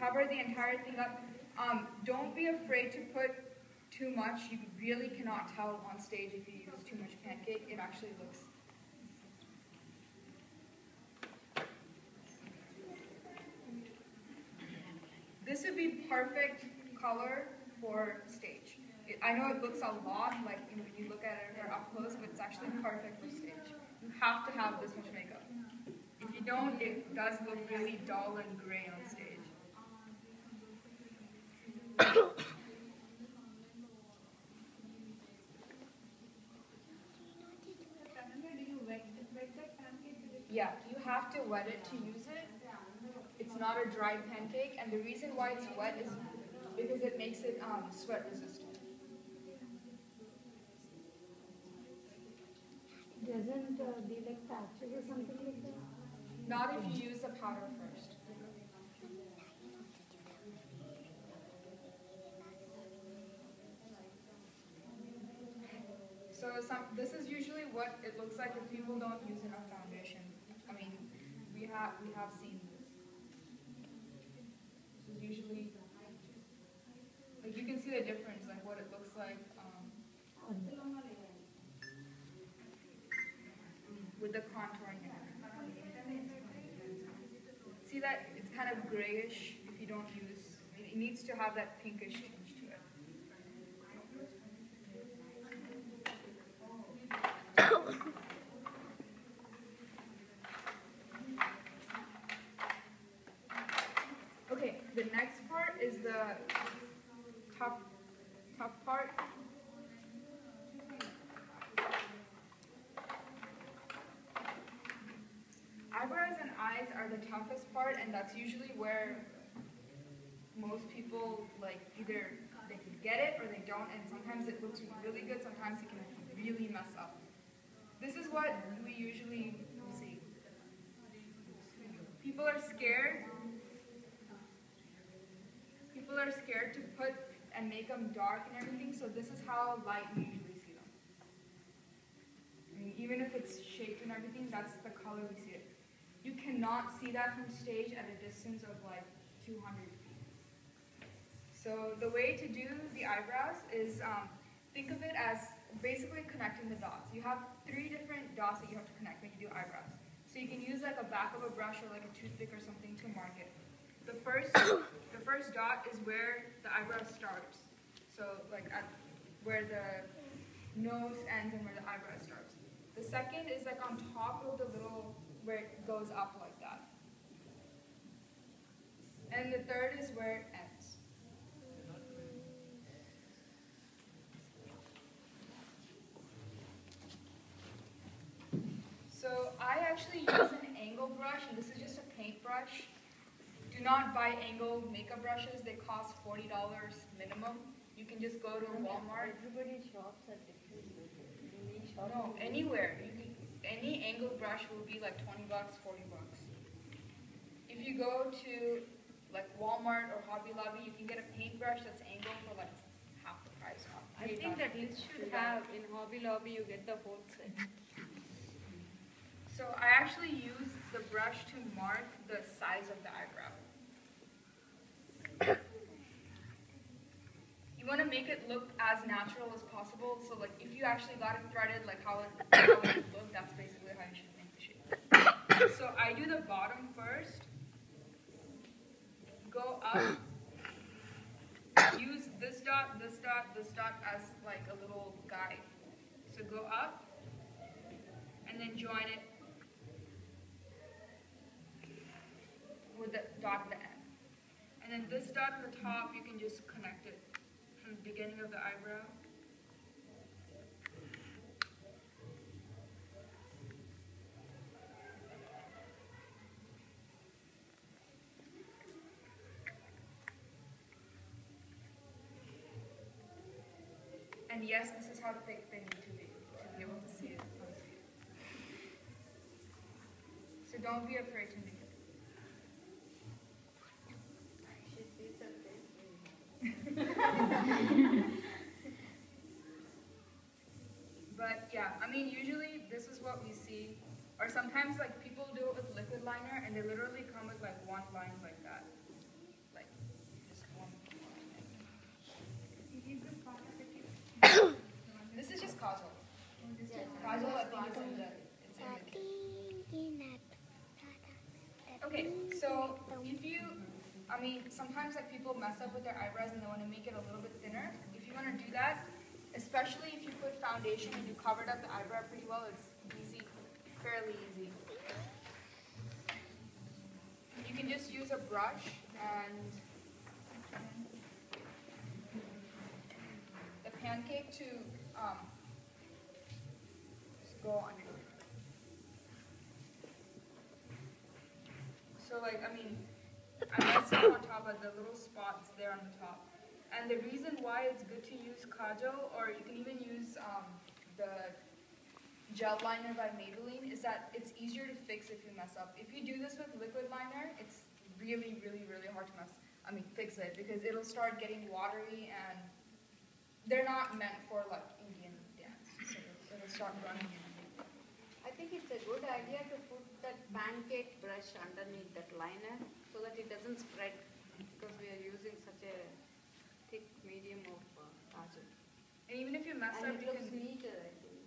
cover the entire thing up. Don't be afraid to put too much. You really cannot tell on stage if you use too much pancake. It actually looks... This would be perfect color for stage. I know it looks a lot, like when you look at it up close, but it's actually perfect for stage. You have to have this much makeup. If you don't, it does look really dull and gray on stage. Yeah, you have to wet it to use it. It's not a dry pancake, and the reason why it's wet is because it makes it sweat resistant. Doesn't they like patches or something like that? Not if you use the powder first. So this is usually what it looks like if people don't use enough foundation. I mean, we have seen this. This is usually, like you can see the difference, like what it looks like with the contouring. See that it's kind of grayish if you don't use. It needs to have that pinkish tinge to it. Okay, the next part is the tough part. Eyebrows and eyes are the toughest part, and that's usually where most people like either they can get it or they don't, and sometimes it looks really good, sometimes it can really mess up. This is what we usually see. People are scared. People are scared to put and make them dark and everything, so this is how light we usually see them. I mean, even if it's shaped and everything, that's the color we see it. You cannot see that from stage at a distance of like 200 feet. So the way to do the eyebrows is think of it as basically connecting the dots. You have 3 different dots that you have to connect when you do eyebrows. So you can use like a back of a brush or like a toothpick or something to mark it. The first dot is where the eyebrow starts. So like at where the nose ends and where the eyebrow starts. The second is like on top of the little, where it goes up like that. And the third is where it ends. So I actually use an angle brush, and this is just a paintbrush. Do not buy angle makeup brushes. They cost $40 minimum. You can just go to Walmart. Everybody shops at different shops. No, anywhere. Any angle brush will be like 20 bucks, 40 bucks. If you go to like Walmart or Hobby Lobby, you can get a paintbrush that's angled for like half the price. I think that you should have in Hobby Lobby, you get the whole set. So I actually use the brush to mark the size of the eyebrow. You want to make it look as natural as possible. So like if you actually got it threaded, like how it would look, that's basically how you should make the shape. So I do the bottom first. Go up. Use this dot, this dot, this dot as like a little guide. So go up and then join it with the dot at the end. And then this dot at the top, you can just connect it from the beginning of the eyebrow. And yes, this is how thick they need to be able to see it on screen. So don't be afraid to make it. But yeah, I mean, usually this is what we see. Or sometimes like people do it with liquid liner and they literally come with like one line like that. Like kajal. Kajal, I think, is in the. Okay, so if you, I mean, sometimes like people mess up with their eyebrows and they want to make it a little bit thinner. If you want to do that, especially if you put foundation and you covered up the eyebrow pretty well, it's easy, fairly easy. You can just use a brush and the pancake to just go under. So like, I mean, I messed up on top of the little spots there on the top. And the reason why it's good to use kajal, or you can even use the gel liner by Maybelline, is that it's easier to fix if you mess up. If you do this with liquid liner, it's really, really, really hard to fix it, because it'll start getting watery, and they're not meant for like Indian dance, so it'll start running. I think it's a good idea to put that pancake brush underneath that liner so that it doesn't spread, because we are using such a thick medium of kajal. And even if you mess And up, it you looks can neater, I think.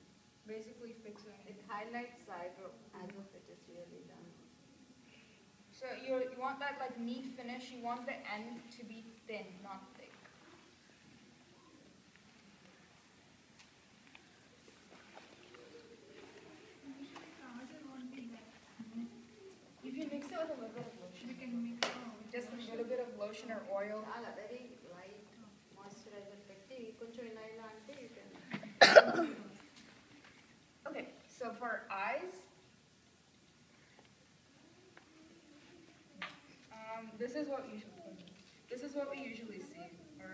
basically fix it. It highlights the eyebrow as if it is really done. So you want that like neat finish. You want the end to be thin, not thick. If you mix it with a little bit of lotion, you can mix just a little bit of lotion or oil. చాలా very light moisturizer పెట్టి కొంచెం ఇలా అంటే you can. Okay, so for eyes, this is what we usually see. Or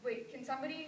wait, can somebody